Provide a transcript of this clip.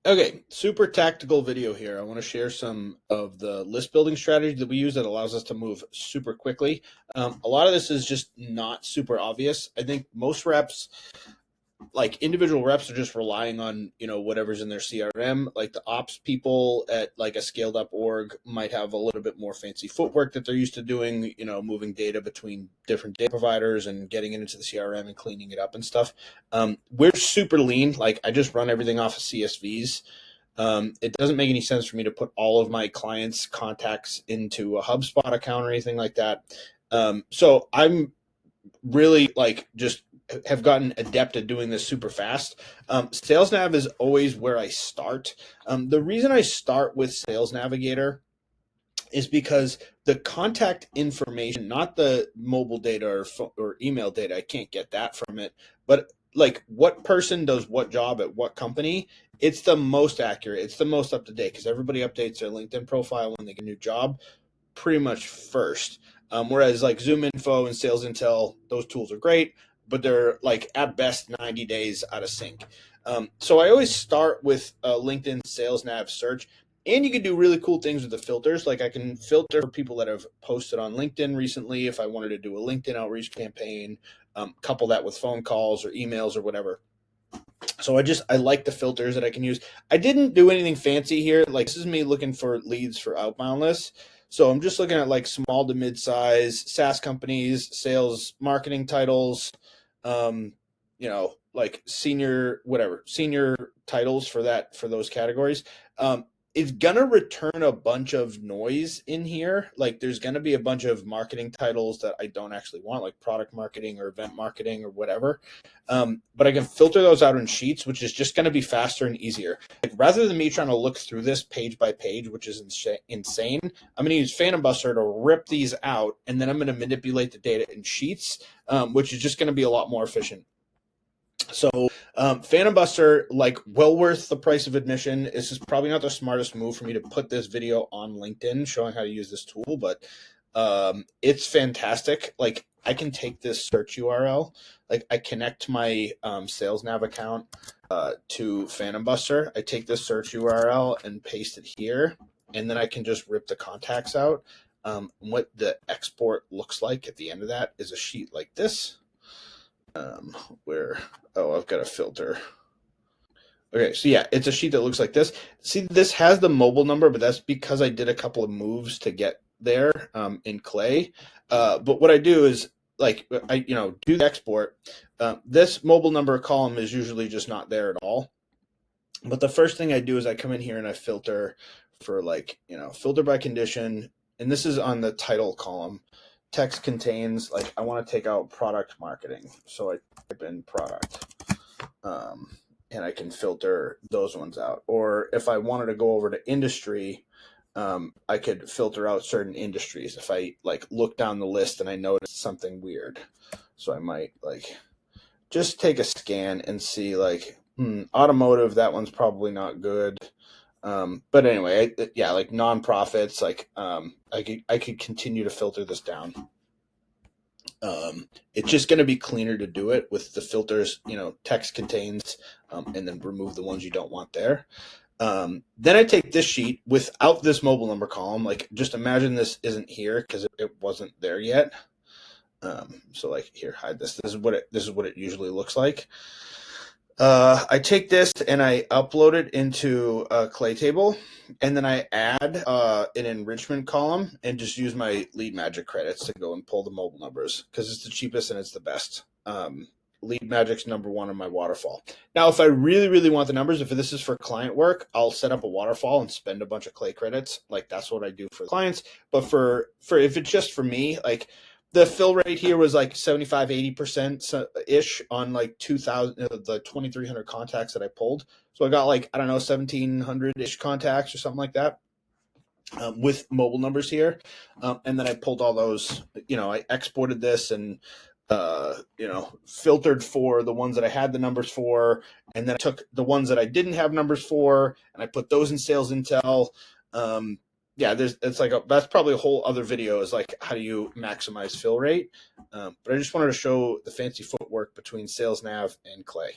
Okay, super tactical video here. I want to share some of the list building strategy that we use that allows us to move super quickly. A lot of this is just not super obvious. I think most reps, like individual reps, are just relying on whatever's in their CRM. Like the ops people at like a scaled up org might have a little bit more fancy footwork that they're used to doing, moving data between different data providers and getting it into the CRM and cleaning it up and stuff. We're super lean. Like I just run everything off of CSVs. It doesn't make any sense for me to put all of my clients' contacts into a HubSpot account or anything like that. So I'm really like just have gotten adept at doing this super fast. Sales Nav is always where I start. The reason I start with Sales Navigator is because the contact information, not the mobile data or email data, I can't get that from it, but like what person does what job at what company, it's the most accurate, it's the most up to date because everybody updates their LinkedIn profile when they get a new job pretty much first. Whereas like ZoomInfo and Sales Intel, those tools are great, but they're like at best 90 days out of sync. So I always start with a LinkedIn Sales Nav search. And you can do really cool things with the filters. Like I can filter for people that have posted on LinkedIn recently if I wanted to do a LinkedIn outreach campaign, couple that with phone calls or emails or whatever. So I like the filters that I can use. I didn't do anything fancy here. Like this is me looking for leads for outbound lists. So I'm just looking at like small to mid-size SaaS companies, sales marketing titles, like senior titles for those categories. It's gonna return a bunch of noise in here. Like there's gonna be a bunch of marketing titles that I don't actually want, like product marketing or event marketing or whatever. But I can filter those out in sheets, which is just gonna be faster and easier. Like rather than me trying to look through this page by page, which is insane, I'm gonna use PhantomBuster to rip these out, and then I'm gonna manipulate the data in sheets, which is just gonna be a lot more efficient. So PhantomBuster, like well worth the price of admission. This is probably not the smartest move for me to put this video on LinkedIn showing how to use this tool, but it's fantastic. Like I can take this search URL, like I connect my Sales Nav account to PhantomBuster. I take this search URL and paste it here, and then I can just rip the contacts out. What the export looks like at the end of that is a sheet like this. I've got a filter. Okay, so yeah, it's a sheet that looks like this. See, this has the mobile number, but that's because I did a couple of moves to get there in Clay. But what I do is like I do the export. This mobile number column is usually just not there at all. But the first thing I do is I come in here and I filter for filter by condition, and this is on the title column. Text contains, like I want to take out product marketing, so I type in product, and I can filter those ones out. Or if I wanted to go over to industry, I could filter out certain industries if I like look down the list and I notice something weird. So I might like just take a scan and see like automotive, that one's probably not good. But anyway, like nonprofits, like I could continue to filter this down. It's just going to be cleaner to do it with the filters, text contains, and then remove the ones you don't want there. Then I take this sheet without this mobile number column. Like just imagine this isn't here because it wasn't there yet. So like here, hide this. This is what it usually looks like. I take this and I upload it into a Clay table, and then I add an enrichment column and just use my lead magic credits to go and pull the mobile numbers because it's the cheapest and it's the best. Lead magic's number one on my waterfall. Now, if I really, really want the numbers, if this is for client work, I'll set up a waterfall and spend a bunch of Clay credits. Like that's what I do for clients. But for if it's just for me, like the fill rate here was like 75-80% ish on like 2,000 the 2,300 contacts that I pulled. So I got like, I don't know, 1,700 ish contacts or something like that with mobile numbers here. And then I pulled all those, I exported this and filtered for the ones that I had the numbers for, and then I took the ones that I didn't have numbers for, and I put those in Sales Intel. That's probably a whole other video is like how do you maximize fill rate. But I just wanted to show the fancy footwork between Sales Nav and Clay.